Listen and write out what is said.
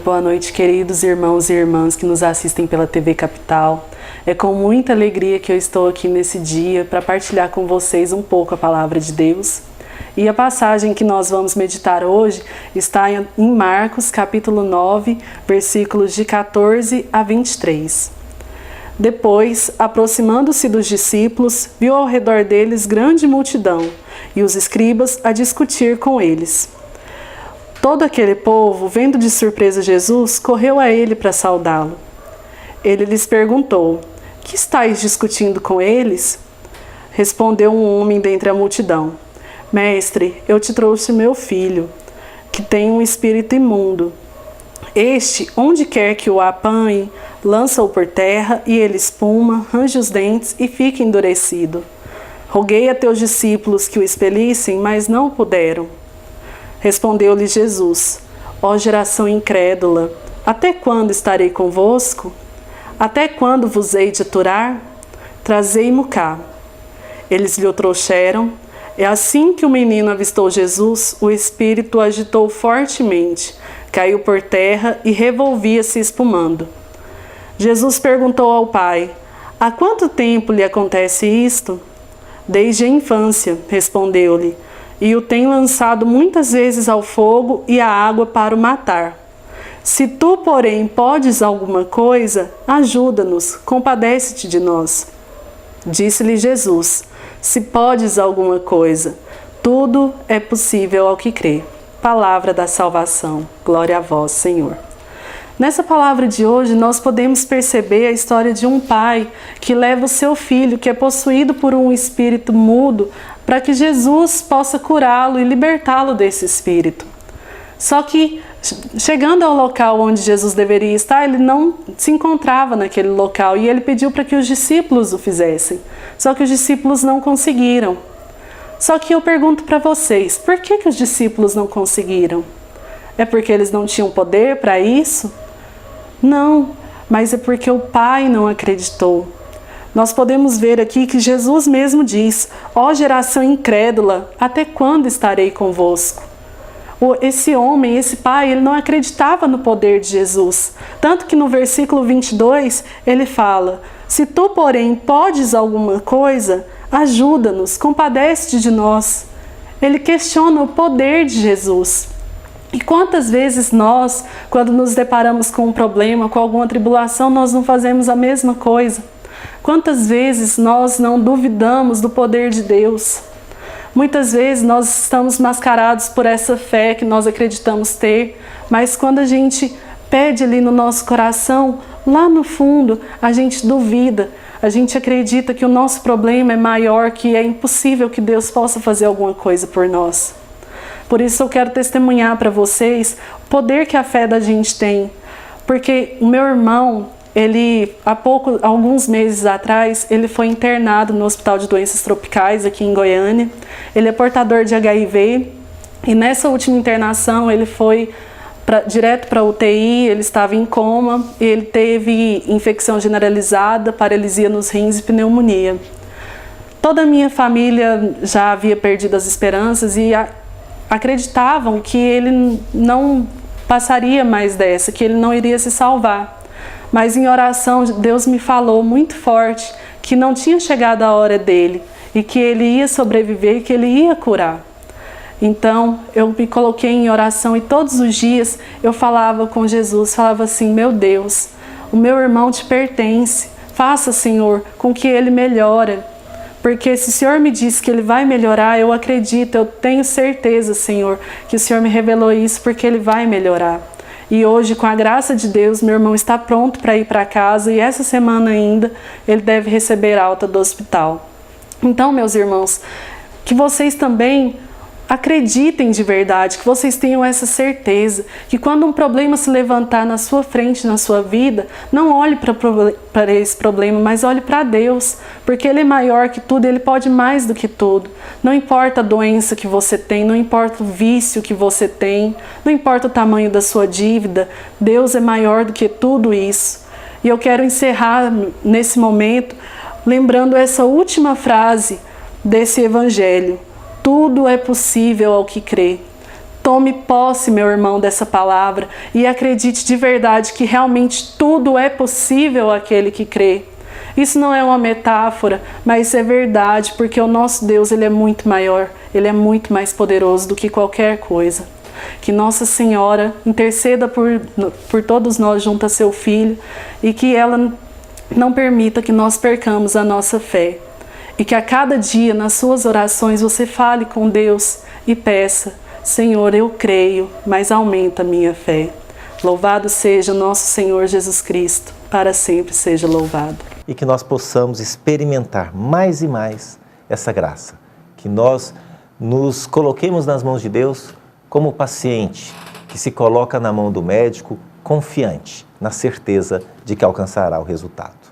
Boa noite, queridos irmãos e irmãs que nos assistem pela TV Capital. É com muita alegria que eu estou aqui nesse dia para partilhar com vocês um pouco a palavra de Deus. E a passagem que nós vamos meditar hoje está em Marcos, capítulo 9, versículos de 14 a 23. Depois, aproximando-se dos discípulos, viu ao redor deles grande multidão e os escribas a discutir com eles. Todo aquele povo, vendo de surpresa Jesus, correu a ele para saudá-lo. Ele lhes perguntou: "Que estáis discutindo com eles?" Respondeu um homem dentre a multidão: "Mestre, eu te trouxe meu filho, que tem um espírito imundo. Este, onde quer que o apanhe, lança-o por terra e ele espuma, range os dentes e fica endurecido. Roguei a teus discípulos que o expelissem, mas não puderam." Respondeu-lhe Jesus: "Ó geração incrédula, até quando estarei convosco? Até quando vos hei de aturar? Trazei-mo cá." Eles lhe o trouxeram. E assim que o menino avistou Jesus, o espírito o agitou fortemente, caiu por terra e revolvia-se espumando. Jesus perguntou ao pai: "Há quanto tempo lhe acontece isto?" "Desde a infância", respondeu-lhe, "e o tem lançado muitas vezes ao fogo e à água para o matar. Se tu, porém, podes alguma coisa, ajuda-nos, compadece-te de nós." Disse-lhe Jesus: "Se podes alguma coisa, tudo é possível ao que crê." Palavra da salvação. Glória a vós, Senhor. Nessa palavra de hoje, nós podemos perceber a história de um pai que leva o seu filho, que é possuído por um espírito mudo, para que Jesus possa curá-lo e libertá-lo desse espírito. Só que, chegando ao local onde Jesus deveria estar, ele não se encontrava naquele local e ele pediu para que os discípulos o fizessem. Só que os discípulos não conseguiram. Só que eu pergunto para vocês, por que os discípulos não conseguiram? É porque eles não tinham poder para isso? Não, mas é porque o Pai não acreditou. Nós podemos ver aqui que Jesus mesmo diz: "Ó geração incrédula, até quando estarei convosco?" Esse homem, esse pai, ele não acreditava no poder de Jesus. Tanto que no versículo 22, ele fala: "Se tu, porém, podes alguma coisa, ajuda-nos, compadece-te de nós." Ele questiona o poder de Jesus. E quantas vezes nós, quando nos deparamos com um problema, com alguma tribulação, nós não fazemos a mesma coisa? Quantas vezes nós não duvidamos do poder de Deus? Muitas vezes nós estamos mascarados por essa fé que nós acreditamos ter, mas quando a gente pede ali no nosso coração, lá no fundo, a gente duvida, a gente acredita que o nosso problema é maior, que é impossível que Deus possa fazer alguma coisa por nós. Por isso eu quero testemunhar para vocês o poder que a fé da gente tem, porque o meu irmão, alguns meses atrás, ele foi internado no Hospital de Doenças Tropicais aqui em Goiânia. Ele é portador de HIV e nessa última internação ele foi direto para a UTI, ele estava em coma, ele teve infecção generalizada, paralisia nos rins e pneumonia. Toda a minha família já havia perdido as esperanças e acreditavam que ele não passaria mais dessa, que ele não iria se salvar. Mas em oração, Deus me falou muito forte que não tinha chegado a hora dele e que ele ia sobreviver e que ele ia curar. Então, eu me coloquei em oração e todos os dias eu falava com Jesus, falava assim: "Meu Deus, o meu irmão te pertence, faça, Senhor, com que ele melhore. Porque se o Senhor me disse que ele vai melhorar, eu acredito, eu tenho certeza, Senhor, que o Senhor me revelou isso porque ele vai melhorar." E hoje, com a graça de Deus, meu irmão está pronto para ir para casa e essa semana ainda ele deve receber alta do hospital. Então, meus irmãos, que vocês também acreditem de verdade, que vocês tenham essa certeza, que quando um problema se levantar na sua frente, na sua vida, não olhe para esse problema, mas olhe para Deus, porque Ele é maior que tudo, Ele pode mais do que tudo. Não importa a doença que você tem, não importa o vício que você tem, não importa o tamanho da sua dívida, Deus é maior do que tudo isso. E eu quero encerrar nesse momento lembrando essa última frase desse evangelho: "Tudo é possível ao que crê." Tome posse, meu irmão, dessa palavra e acredite de verdade que realmente tudo é possível àquele que crê. Isso não é uma metáfora, mas isso é verdade, porque o nosso Deus, Ele é muito maior, Ele é muito mais poderoso do que qualquer coisa. Que Nossa Senhora interceda por todos nós junto a seu Filho e que ela não permita que nós percamos a nossa fé. E que a cada dia, nas suas orações, você fale com Deus e peça: Senhor, eu creio, mas aumenta a minha fé. Louvado seja nosso Senhor Jesus Cristo, para sempre seja louvado. E que nós possamos experimentar mais e mais essa graça. Que nós nos coloquemos nas mãos de Deus como o paciente que se coloca na mão do médico confiante, na certeza de que alcançará o resultado.